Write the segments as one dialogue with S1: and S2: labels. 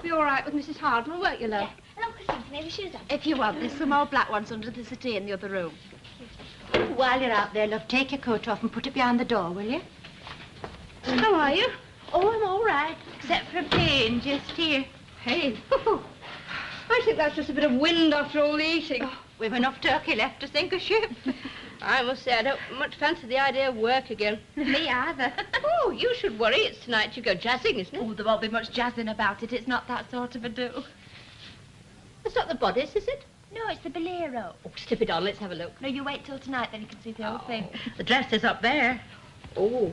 S1: You'll be all right with Mrs. Hardman, won't you, love?
S2: Yeah. And Uncle Christine, can I have your shoes on?
S1: If you want, there's some old black ones under the settee in the other room.
S3: While you're out there, love, take your coat off and put it behind the door, will you?
S1: How are you?
S3: Oh, I'm all right, except for a pain just here.
S1: Hey. I think that's just a bit of wind after all the eating.
S3: Oh, we've enough turkey left to sink a ship.
S1: I must say, I don't much fancy the idea of work again.
S3: Me either.
S1: Oh, you should worry. It's tonight you go jazzing, isn't it?
S3: Oh, there won't be much jazzing about it. It's not that sort of a do.
S1: It's not the bodice, is it?
S2: No, it's the bolero.
S1: Oh, slip it on. Let's have a look.
S2: No, you wait till tonight, then you can see the whole thing.
S3: The dress is up there.
S1: Oh.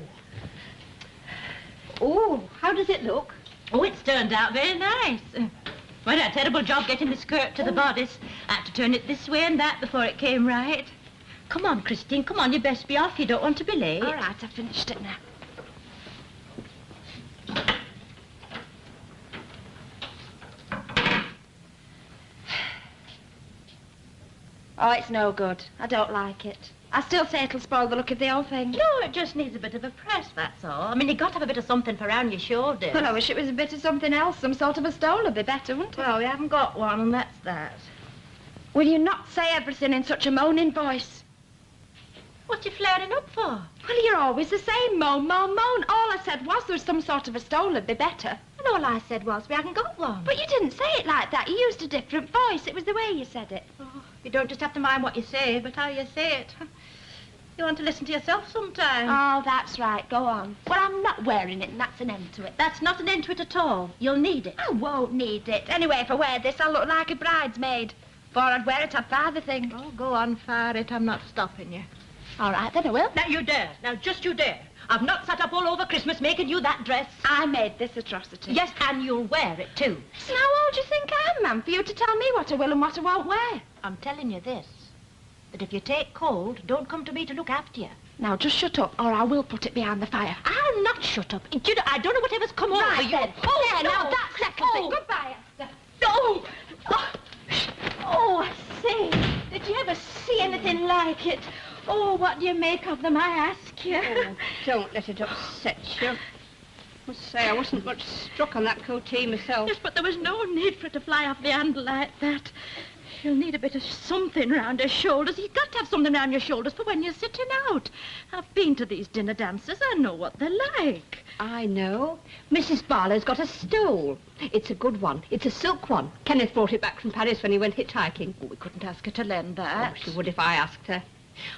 S1: Oh, how does it look?
S3: Oh, it's turned out very nice. We had a terrible job getting the skirt to the bodice. I had to turn it this way and that before it came right. Come on, Christine, come on, you best be off. You don't want to be late.
S2: All right, I've finished it now. Oh, it's no good. I don't like it. I still say it'll spoil the look of the whole thing.
S3: No, it just needs a bit of a press, that's all. I mean, you've got to have a bit of something for round your shoulders.
S2: Well, I wish it was a bit of something else. Some sort of a stole would be better, wouldn't it?
S3: Well, we haven't got one, and that's that.
S2: Will you not say everything in such a moaning voice?
S3: What you flaring up for?
S2: Well, you're always the same. Moan, moan, moan. All I said was there's some sort of a stole would be better.
S3: And all I said was we haven't got one.
S2: But you didn't say it like that. You used a different voice. It was the way you said it.
S3: Oh, you don't just have to mind what you say, but how you say it. You want to listen to yourself sometimes.
S2: Oh, that's right. Go on. Well, I'm not wearing it, and that's an end to it.
S3: That's not an end to it at all. You'll need it.
S2: I won't need it. Anyway, if I wear this, I'll look like a bridesmaid. Before I'd wear it, I'd father think.
S3: Oh, go on, fire it. I'm not stopping you.
S2: All right, then I will.
S3: Now, you dare. Now, just you dare. I've not sat up all over Christmas making you that dress.
S2: I made this atrocity.
S3: Yes, and you'll wear it, too.
S2: So how old do you think I am, ma'am, for you to tell me what I will and what I won't wear?
S3: I'm telling you this, that if you take cold, don't come to me to look after you.
S2: Now, just shut up, or I will put it behind the fire.
S3: I'll not shut up. You know, I don't know whatever's come over
S2: Right,
S3: you.
S2: then.
S3: Oh,
S2: there,
S3: no.
S2: now, that settles
S3: Oh.
S2: it. Goodbye, Esther.
S3: No! Oh, I say, did you ever see anything like it? Oh, what do you make of them, I ask you?
S1: Oh, don't let it upset you. I must say, I wasn't much struck on that coatee myself.
S3: Yes, but there was no need for it to fly off the handle like that. You'll need a bit of something round her shoulders. You've got to have something round your shoulders for when you're sitting out. I've been to these dinner dances. I know what they're like.
S1: I know. Mrs. Barlow's got a stole. It's a good one. It's a silk one. Kenneth brought it back from Paris when he went hitchhiking.
S3: Oh, we couldn't ask her to lend that.
S1: Oh, she would if I asked her.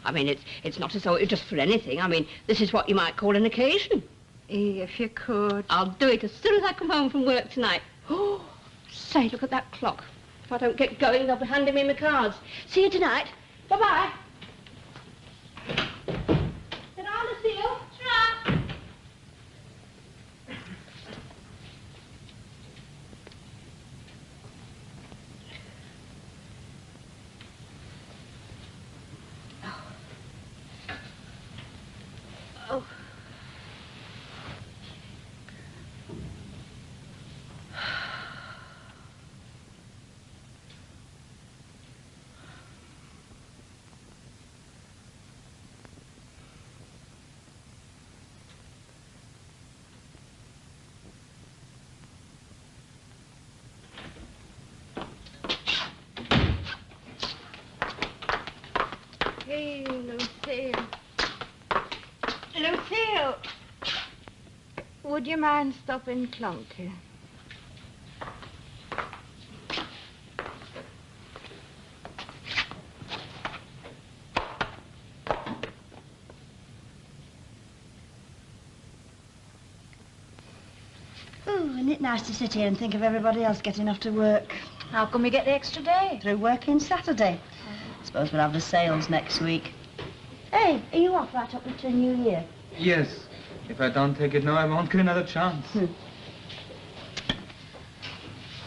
S1: I mean, it's not as though it was just for anything. I mean, this is what you might call an occasion.
S3: If you could.
S1: I'll do it as soon as I come home from work tonight. Oh, say, look at that clock. If I don't get going, they'll be handing me my cards. See you tonight. Bye-bye. Ta-ra, Lucille. Ta-ra.
S3: Oh.
S1: Hey, Lucille.
S3: Lucille, would you mind stopping clunky?
S4: Oh, isn't it nice to sit here and think of everybody else getting off to work?
S3: How come we get the extra day?
S4: Through working Saturday. Suppose we'll have the sales next week. Hey, are you off right up until New Year?
S5: Yes. If I don't take it now, I won't get another chance.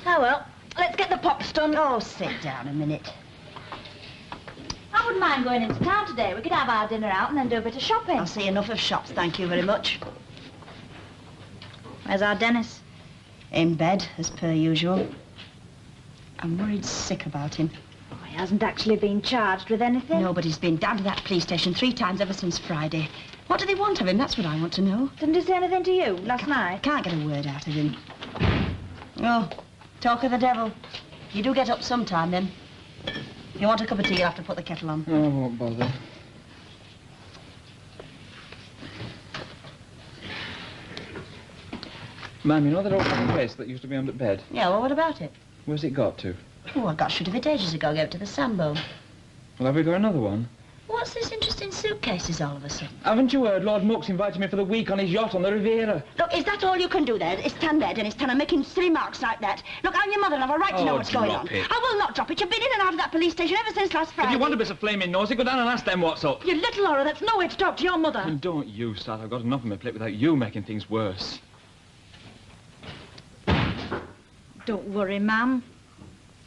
S3: Oh, well, let's get the pops done.
S4: Oh, sit down a minute.
S3: I wouldn't mind going into town today. We could have our dinner out and then do a bit of shopping.
S4: I'll see enough of shops, thank you very much. Where's our Dennis? In bed, as per usual. I'm worried sick about him.
S3: Oh, he hasn't actually been charged with anything.
S4: No, but he's been down to that police station 3 times ever since Friday. What do they want of him? That's what I want to know.
S3: Didn't he say anything to you last night?
S4: Can't get a word out of him. Oh, Talk of the devil. You do get up sometime, then. If you want a cup of tea, you'll have to put the kettle on.
S5: Oh, I won't bother. Ma'am, you know that old place that used to be under bed?
S4: Yeah, well, what about it?
S5: Where's it got to?
S4: Oh, I got rid of it ages ago. Gave it to the Sambo.
S5: Well, have we got another one?
S4: What's this interest in suitcases all of a sudden?
S5: Haven't you heard? Lord Mook's invited me for the week on his yacht on the Riviera.
S4: Look, is that all you can do there? Is stand there and stand and making silly marks like that? Look, I'm your mother and I've a right to know what's going on.
S5: It.
S4: I will not drop it. You've been in and out of that police station ever since last Friday.
S5: If you want a bit of flaming nosy, go down and ask them what's up.
S3: You little horror, that's no way to talk to your mother.
S5: And don't you start. I've got enough on my plate without you making things worse.
S3: Don't worry, ma'am.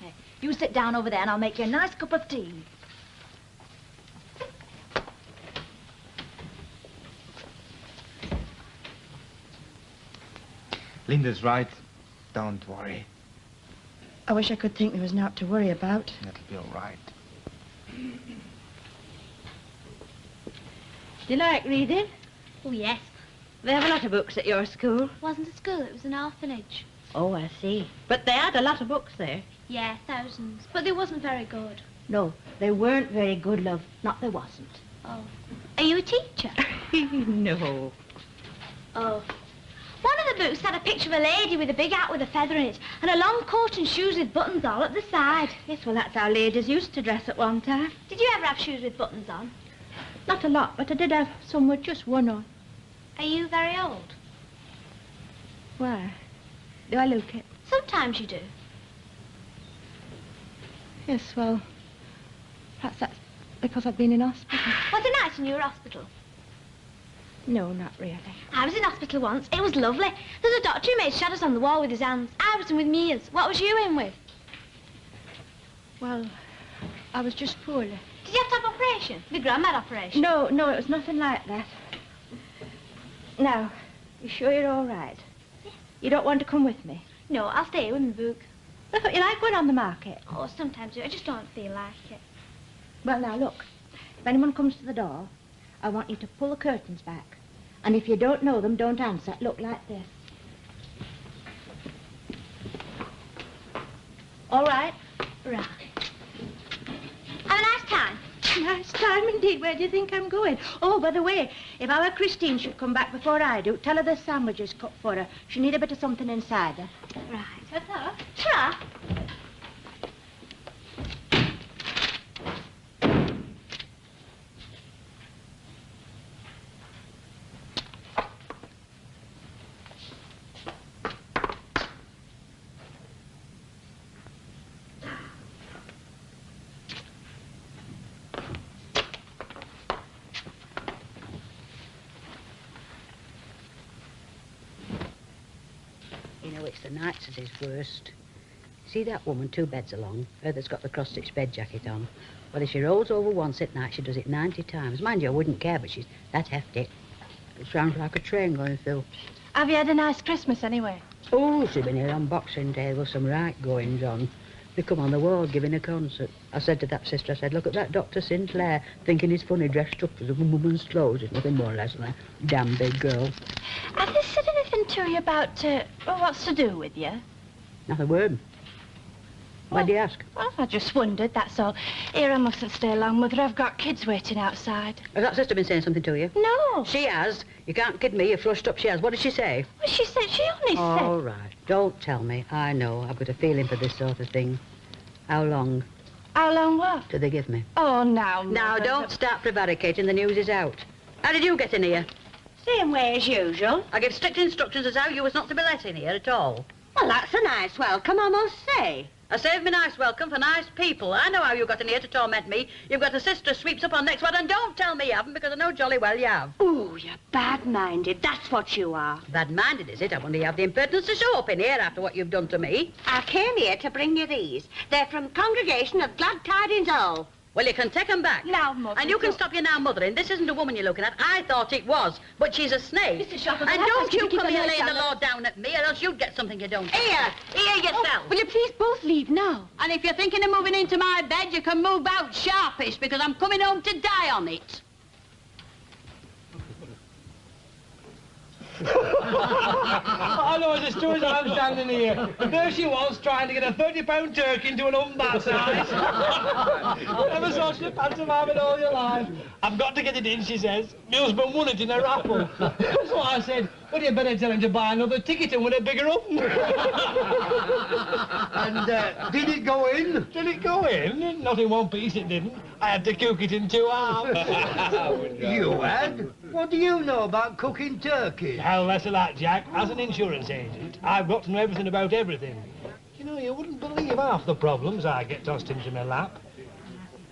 S3: Hey, you sit down over there and I'll make you a nice cup of tea.
S6: Linda's right. Don't worry.
S2: I wish I could think there was naught to worry about.
S6: It'll be all right.
S1: Do you like reading?
S7: Oh, yes.
S1: They have a lot of books at your school.
S7: Wasn't a school, it was an orphanage.
S1: Oh, I see. But they had a lot of books there.
S7: Yeah, thousands. But they wasn't very good.
S1: No, they weren't very good, love. Not they wasn't.
S7: Oh. Are you a teacher?
S1: No.
S7: Oh. One of the books had a picture of a lady with a big hat with a feather in it and a long coat and shoes with buttons all at the side.
S1: Yes, well, that's how ladies used to dress at one time.
S7: Did you ever have shoes with buttons on?
S1: Not a lot, but I did have some with just one on.
S7: Are you very old?
S1: Why? Do I look it?
S7: Sometimes you do.
S1: Yes, well, perhaps that's because I've been in hospital.
S7: Was it nice in your hospital?
S1: No, not really.
S7: I was in hospital once. It was lovely. There's a doctor who made shadows on the wall with his hands. I was in with me ears. What was you in with?
S1: Well, I was just poorly.
S7: Did you have to have operation? My grandma had operation.
S1: No, it was nothing like that. Now, you sure you're all right?
S7: Yes.
S1: You don't want to come with me?
S7: No, I'll stay here with my book.
S1: I thought you liked going on the market.
S7: Oh, sometimes I just don't feel like it.
S1: Well, now, look. If anyone comes to the door, I want you to pull the curtains back. And if you don't know them, don't answer. Look like this. All right?
S7: Right. Have a nice time.
S1: Nice time indeed. Where do you think I'm going? Oh, by the way, if our Christine should come back before I do, tell her the sandwich is cut for her. She'll need a bit of something inside her.
S7: Right. Ta-ta. Ta.
S8: You know, it's the nights that is worst. See that woman 2 beds along, her that's got the cross-stitch bed jacket on? Well, if she rolls over once at night, she does it 90 times. Mind you, I wouldn't care, but she's that hefty. It sounds like a train going through.
S2: Have you had a nice Christmas anyway?
S8: Oh, she's been here on Boxing Day. There was some right goings on. They come on the wall giving a concert. I said to that sister, I said, look at that Dr. Sinclair, thinking he's funny dressed up as a woman's clothes. It's nothing more or less than a damn big girl.
S2: Have they said anything to you about, what's to do with you?
S8: Not a word. Why do you ask?
S2: Well, I just wondered, that's all. Here, I mustn't stay long with her. I've got kids waiting outside.
S8: Has that sister been saying something to you?
S2: No.
S8: She has. You can't kid me. You're flushed up. She has. What did she say?
S2: Well, she only
S8: All right. Don't tell me. I know. I've got a feeling for this sort of thing. How long
S2: How long what?
S8: do they give me?
S2: Oh, now,
S8: Now,
S2: Mother.
S8: don't start prevaricating. The news is out. How did you get in here?
S4: Same way as usual.
S8: I give strict instructions as how you was not to be let in here at all.
S4: Well, that's a nice welcome, I must say.
S8: I saved me nice welcome for nice people. I know how you got in here to torment me. You've got a sister sweeps up on next one, and don't tell me you haven't, because I know jolly well you have.
S4: Ooh, you're bad-minded. That's what you are.
S8: Bad-minded, is it? I wonder you have the impertinence to show up in here after what you've done to me.
S4: I came here to bring you these. They're from Congregation of Glad Tidings All.
S8: Well, you can take 'em back.
S2: Now, Mother.
S8: And you can stop your now mothering. This isn't a woman you're looking at. I thought it was, but she's a snake.
S2: Mr. Shopper,
S8: and
S2: I'll
S8: don't
S2: ask you
S8: you
S2: to keep
S8: come
S2: your
S8: here
S2: voice
S8: laying the
S2: down.
S8: law down at me, or else you'll get something you don't.
S4: Here.
S8: Here yourself.
S2: Will you please both leave now?
S4: And if you're thinking of moving into my bed, you can move out sharpish, because I'm coming home to die on it.
S9: I know as true as I'm standing here. There she was, trying to get a £30 turkey into an umbat size. Never saw such a pantomime in all your life. I've got to get it in, she says. My husband won it in a raffle. So I said, well, you better tell him to buy another ticket and win a bigger oven.
S10: And did it go in?
S9: Did it go in? Not in one piece, it didn't. I had to cook it in 2 halves.
S10: You had? What do you know about cooking turkey?
S9: Hell, less of that, Jack. As an insurance agent, I've got to know everything about everything. You know, you wouldn't believe half the problems I get tossed into my lap.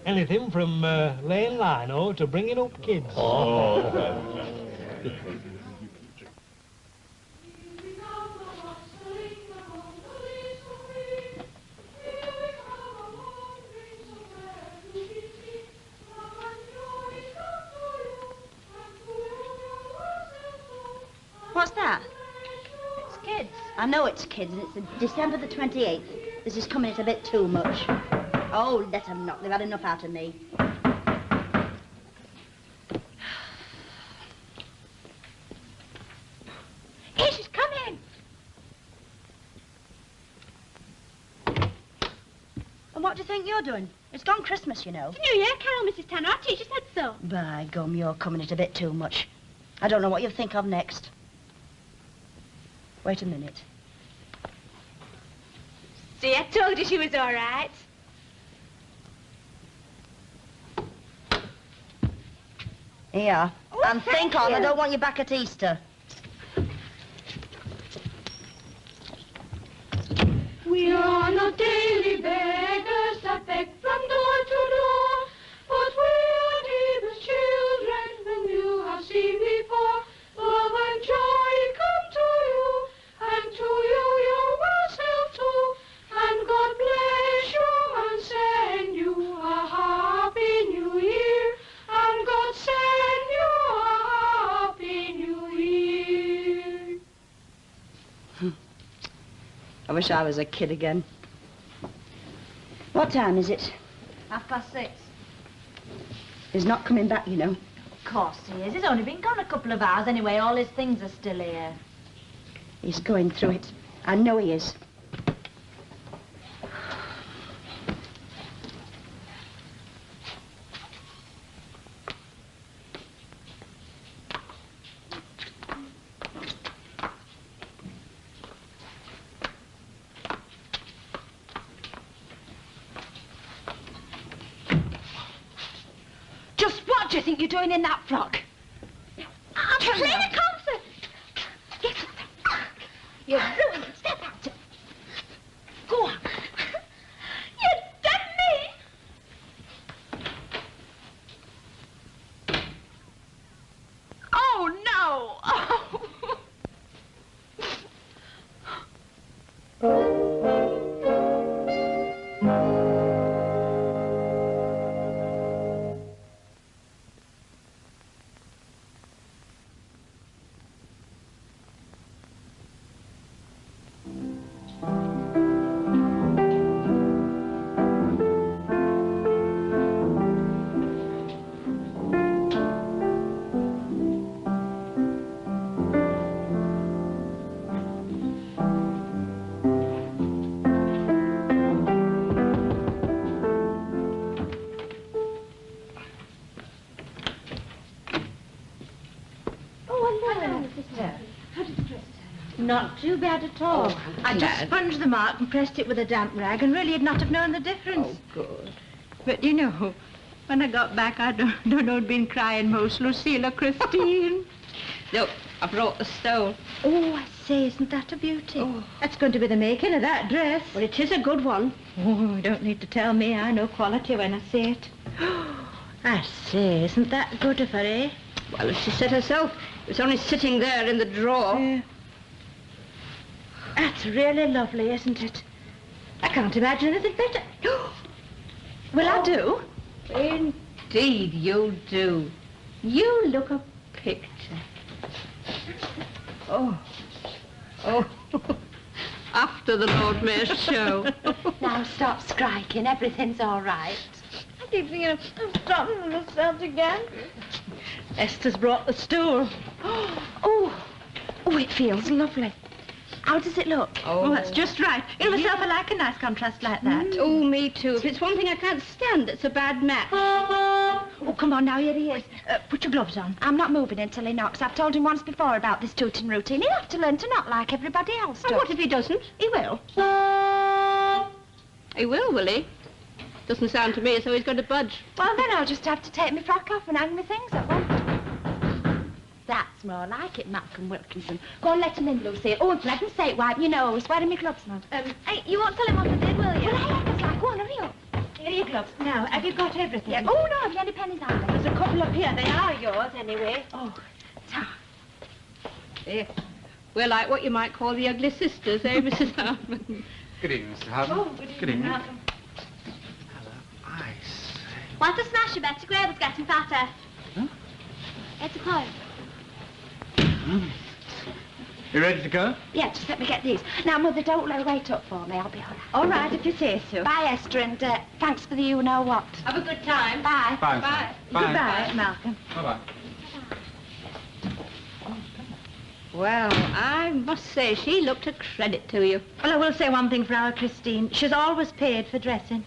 S9: Anything from laying lino to bringing up kids.
S10: Oh.
S4: What's that?
S7: It's kids.
S4: I know it's kids, and it's December the 28th. This is coming, it's a bit too much. Oh, let them knock. They've had enough out of me.
S7: Here, she's coming.
S4: And what do you think you're doing? It's gone Christmas, you know.
S7: It's New Year, Carol, Mrs. Tanner. Our teacher said so.
S4: By gum, you're coming, it's a bit too much. I don't know what you'll think of next. Wait a minute.
S7: See, I told you she was all right.
S4: Here.
S7: Oh,
S4: And think on, I don't want you back at Easter.
S1: We are not daily beggars that beg from door to door, but we are neighbors' children whom you have seen before. Love and joy come to you, and to you yourself too. And God bless you and send you a happy new year. And God send you a happy new year.
S4: I wish I was a kid again. What time is it?
S7: 6:30.
S4: He's not coming back, you know.
S7: Of course he is. He's only been gone a couple of hours anyway. All his things are still here.
S4: He's going through it. I know he is.
S7: Just what do you think you're doing in that frock? I'm playing a concert. Get up there. You're ruined. Step out. Go on. You damn me. Oh, no. Not too bad at all. I just sponged the mark and pressed it with a damp rag, and really I'd not have known the difference.
S8: Oh, good.
S3: But, you know, when I got back, I don't know who'd been crying most, Lucille or Christine. Look, I brought the stole.
S7: Oh, I say, isn't that a beauty?
S3: Oh, that's going to be the making of that dress.
S7: Well, it is a good one.
S3: Oh, you don't need to tell me. I know quality when I see it. I say, isn't that good of her, eh?
S1: Well, as she said herself, it's only sitting there in the drawer.
S3: Yeah. That's really lovely, isn't it? I can't imagine anything better. Will I do?
S1: Indeed, you do. You look a picture. Oh. After the Lord Mayor's show.
S7: Now stop striking. Everything's all right. I keep thinking of stopping myself again.
S3: Esther's brought the stool.
S7: Oh,
S2: it feels lovely. How does it look?
S3: Oh, that's just right. You myself, I like a nice contrast like that.
S7: Oh, me too. If it's one thing I can't stand, it's a bad match.
S2: Oh, come on now, here he is.
S3: Put your gloves on.
S2: I'm not moving until he knocks. I've told him once before about this tooting routine. He'll have to learn to knock like everybody else does.
S7: And what if he doesn't?
S2: He will.
S7: He will he? Doesn't sound to me as though he's going to budge.
S2: Well, then I'll just have to take my frock off and hang my things up, won't I? That's more like it, Malcolm Wilkinson. Go on, let him in, Lucille. Oh, and for heaven's sake, wipe your nose. Where are my gloves, Mum?
S3: Hey, you won't tell him what I did, will you?
S2: Well, I was like, go on, hurry up.
S3: Here are your gloves. Now, have you got everything?
S2: Yeah. Oh, no, have you any pennies on them?
S3: There's a couple up here. They are yours, anyway.
S2: Oh,
S7: Eh, we're like what you might call the ugly sisters, eh, Mrs. Hartman?
S5: Good evening, Mr. Hartman.
S3: Oh, good evening, Malcolm.
S6: Ice.
S2: What a smash, Betty Gray was getting fatter.
S6: Huh?
S2: It's a point.
S5: You ready to go?
S2: Yeah, just let me get these. Now, Mother, don't wait up for me. I'll be all right.
S3: All right, if you say so.
S2: Bye, Esther, and thanks for the you-know-what.
S7: Have a good time.
S2: Bye.
S5: Bye.
S7: Bye.
S3: Goodbye, Malcolm.
S5: Bye-bye.
S7: Well, I must say, she looked a credit to you.
S3: Well, I will say one thing for our Christine. She's always paid for dressing.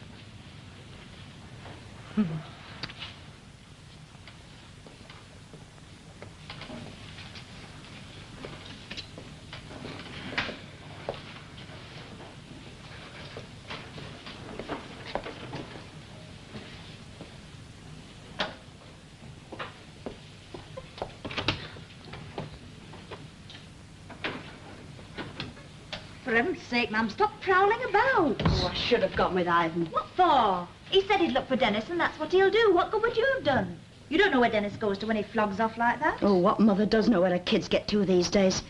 S4: For heaven's sake, Ma'am, stop prowling about.
S2: Oh, I should have gone with Ivan.
S4: What for? He said he'd look for Dennis, and that's what he'll do. What good would you have done? You don't know where Dennis goes to when he flogs off like that.
S2: Oh, what mother does know where her kids get to these days.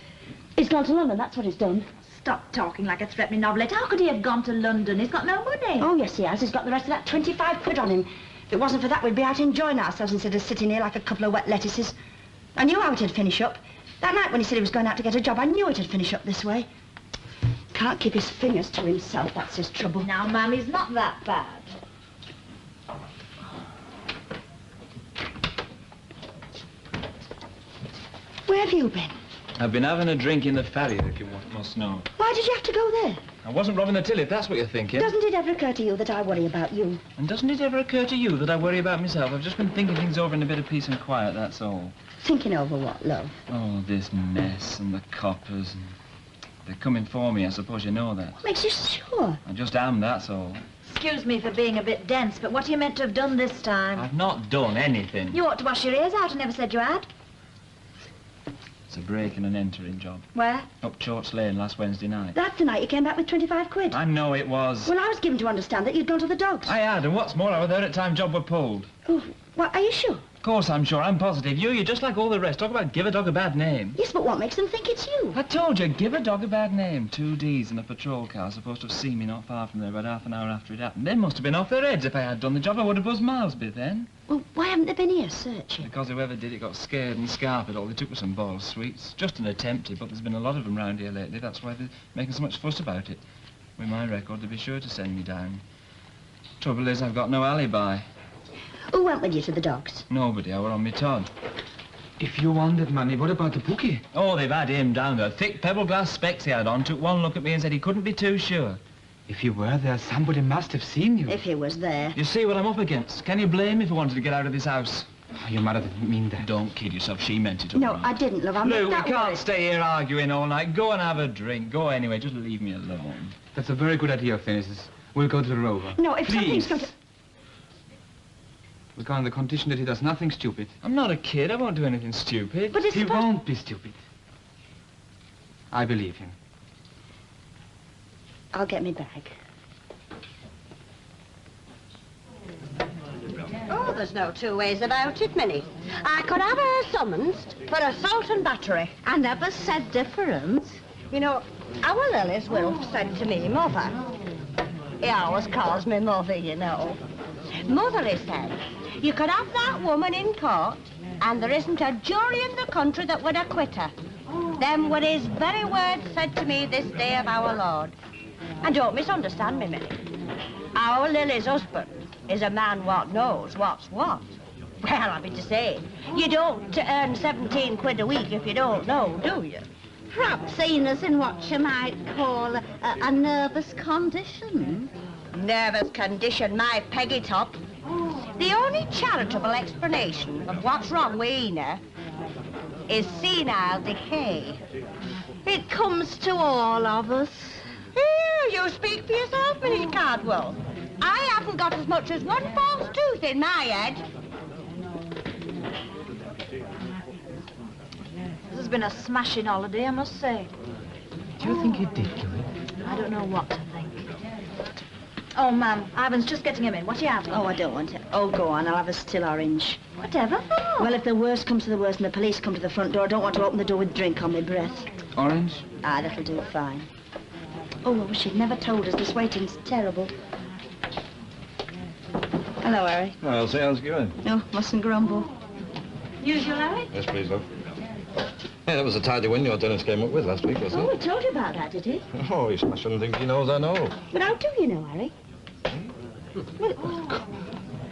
S2: He's gone to London, that's what he's done.
S4: Stop talking like a threatening novelette. How could he have gone to London? He's got no money.
S2: Oh, yes, he has. He's got the rest of that 25 quid on him. If it wasn't for that, we'd be out enjoying ourselves instead of sitting here like a couple of wet lettuces. I knew how it'd finish up. That night when he said he was going out to get a job, I knew it'd finish up this way. Can't keep his fingers to himself, that's his trouble.
S4: Now, Ma'am, he's not that bad.
S2: Where have you been?
S5: I've been having a drink in the ferry, if you must know.
S2: Why did you have to go there?
S5: I wasn't robbing the till, if that's what you're thinking.
S2: Doesn't it ever occur to you that I worry about you?
S5: And doesn't it ever occur to you that I worry about myself? I've just been thinking things over in a bit of peace and quiet, that's all.
S2: Thinking over what, love?
S5: Oh, this mess and the coppers and... They're coming for me, I suppose you know that.
S2: What makes you sure?
S5: I just am, that's all.
S4: Excuse me for being a bit dense, but what are you meant to have done this time?
S5: I've not done anything.
S4: You ought to wash your ears out. I never said you had.
S5: It's a break and an entering job.
S4: Where?
S5: Up Church Lane last Wednesday night.
S2: That's the night you came back with 25 quid.
S5: I know it was.
S2: Well, I was given to understand that you'd gone to the dogs.
S5: I had, and what's more, I was there at the time job were pulled.
S2: Oh, well, are you sure?
S5: Of course I'm sure, I'm positive. You're just like all the rest. Talk about give a dog a bad name.
S2: Yes, but what makes them think it's you?
S5: I told you, give a dog a bad name. 2 Ds in a patrol car supposed to have seen me not far from there about half an hour after it happened. They must have been off their heads. If I had done the job, I would have buzzed miles by then.
S2: Well, why haven't they been here searching?
S5: Because whoever did it got scared and scarfed all. They took me some balls sweets. Just an attempt, but there's been a lot of them round here lately. That's why they're making so much fuss about it. With my record, they'd be sure to send me down. Trouble is, I've got no alibi.
S2: Who went with you to the dogs?
S5: Nobody. I were on me Todd.
S6: If you wanted money, what about the bookie?
S5: Oh, they've had him down there. Thick pebble glass specs he had on. Took one look at me and said he couldn't be too sure.
S6: If you were there, somebody must have seen you.
S2: If he was there.
S5: You see what I'm up against. Can you blame me if I wanted to get out of this house?
S6: Oh, your mother didn't mean that.
S5: Don't kid yourself. She meant it.
S2: No,
S5: all right.
S2: I didn't, love. I'm
S5: Lou,
S2: not
S5: we
S2: that
S5: can't
S2: worried.
S5: stay here arguing all night. Go and have a drink. Go anyway. Just leave me alone.
S6: That's a very good idea, Phineas. We'll go to the Rover.
S2: No, if
S5: Please.
S2: something's going to...
S6: We'll go on the condition that he does nothing stupid.
S5: I'm not a kid. I won't do anything stupid.
S2: But it's
S6: He
S2: supposed...
S6: won't be stupid. I believe him.
S2: I'll get me bag.
S11: Oh, there's no two ways about it, Minnie. I could have her summoned for assault and battery. I never said difference. You know, our Lily's Wilf said to me, Mother. He always calls me Mother, you know. Mother, he said, you could have that woman in court, and there isn't a jury in the country that would acquit her. Them were his very words said to me this day of our Lord. And don't misunderstand me, Minnie. Our Lily's husband is a man what knows what's what. Well, I mean to say, you don't earn 17 quid a week if you don't know, do you? Perhaps Ina's in what you might call a nervous condition. Nervous condition, my Peggy top. The only charitable explanation of what's wrong with Ina is senile decay. It comes to all of us. Here, you speak for yourself, Mrs. Cardwell. I haven't got as much as one false tooth in my head.
S3: This has been a smashing holiday, I must say.
S6: Do you think he did kill him?
S3: I don't know what to think. Oh, ma'am, Ivan's just getting him in. What do you have?
S2: Oh, I don't want it. Oh, go on, I'll have a still orange.
S3: Whatever for?
S2: Well, if the worst comes to the worst and the police come to the front door, I don't want to open the door with drink on my breath.
S5: Orange?
S2: Ah, that'll do fine. Oh, I wish she'd never told us. This waiting's terrible. Hello, Harry.
S12: Hi, Elsie, how's it going?
S2: No, mustn't grumble.
S3: Usual, Harry?
S12: Yes, please, love. Yeah, that was a tidy win your Dennis came up with last week, wasn't
S2: Oh,
S12: it?
S2: he told you about that, did he?
S12: Oh, he smashed and think he knows I know.
S2: But how do you know, Harry? Well,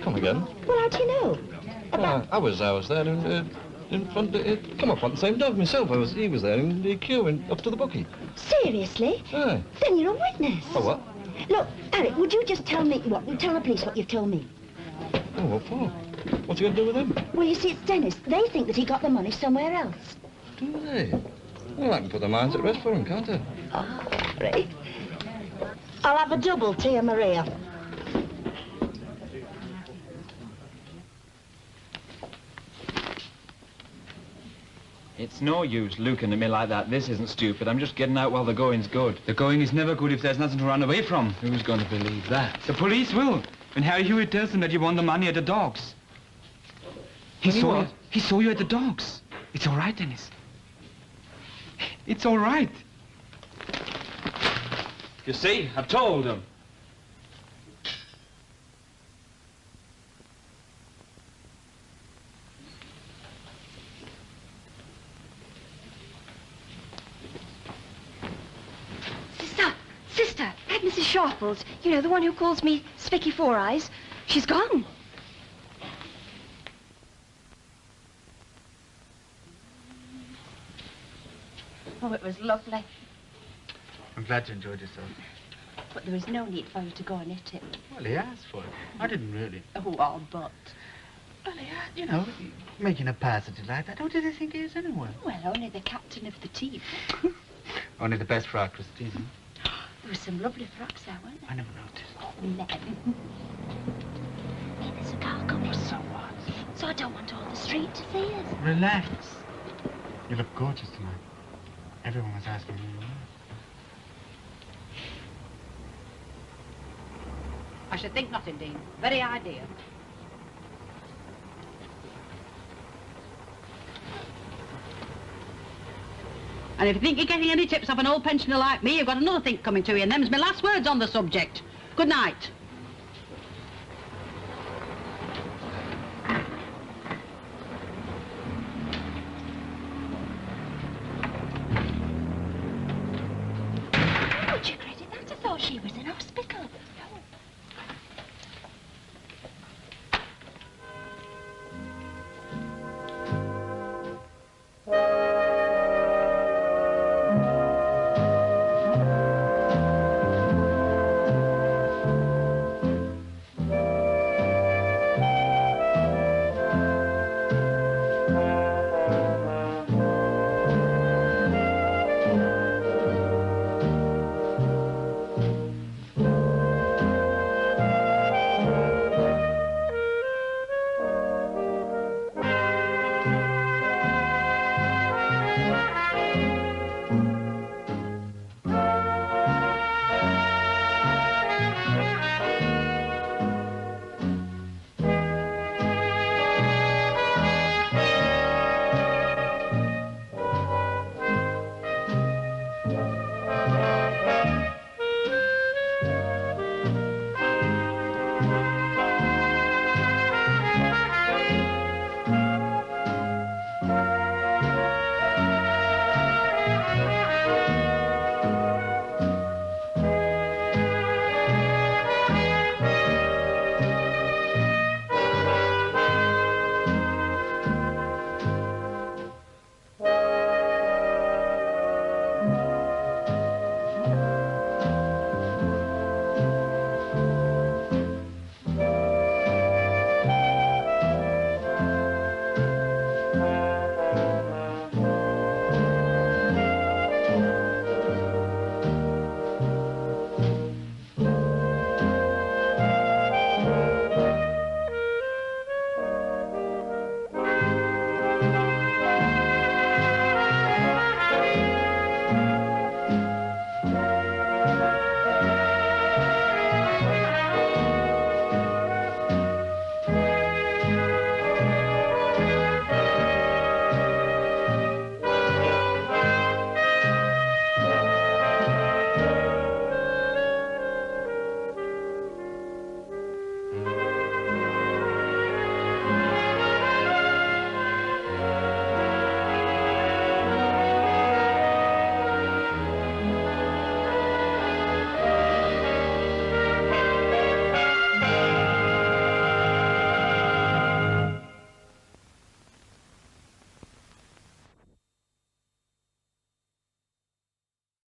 S12: Come again.
S2: well, how do you know?
S12: I was there in front of... come up on the same dog myself. He was there in the queue up to the bookie.
S2: Seriously?
S12: Aye.
S2: Then you're a witness.
S12: Oh, what?
S2: Look, Harry, would you just tell me what? Tell the police what you've told me.
S12: Oh, what for? What's he going to do with him?
S2: Well, you see, it's Dennis. They think that he got the money somewhere else.
S12: Do they? Well, I can put their minds at rest for him, can't I?
S2: Oh, great. I'll have a double, Tia Maria.
S5: It's no use looking at me like that. This isn't stupid. I'm just getting out while the going's good.
S6: The going is never good if there's nothing to run away from.
S5: Who's going to believe that?
S6: The police will. When Harry Hewitt tells them that you won the money at the dogs. He saw you at the dogs. It's all right, Dennis. It's all right.
S5: You see, I told him.
S7: Sister, that Mrs. Sharples, you know, the one who calls me Spicky Four Eyes, she's gone.
S3: Oh, it was lovely.
S6: I'm glad you enjoyed yourself.
S7: But there was no need for you to go and hit it.
S6: Well, he asked for it. I didn't really.
S7: Oh, all but.
S6: Well, you know, making a pass at you like that. Who did he think he is anyway?
S7: Well, only the captain of the team.
S6: Only the best frock, Christine.
S7: There were some lovely frocks there, weren't there?
S6: I never noticed.
S7: Oh, Len. Hey, there's a car coming.
S6: So what?
S7: So I don't want all the street to see us.
S6: Relax. You look gorgeous tonight. Everyone was asking who you were.
S8: I should think not, indeed. Very idea. And if you think you're getting any tips off an old pensioner like me, you've got another thing coming to you, and them's my last words on the subject. Good night.
S7: Would you credit that? I thought she was in hospital.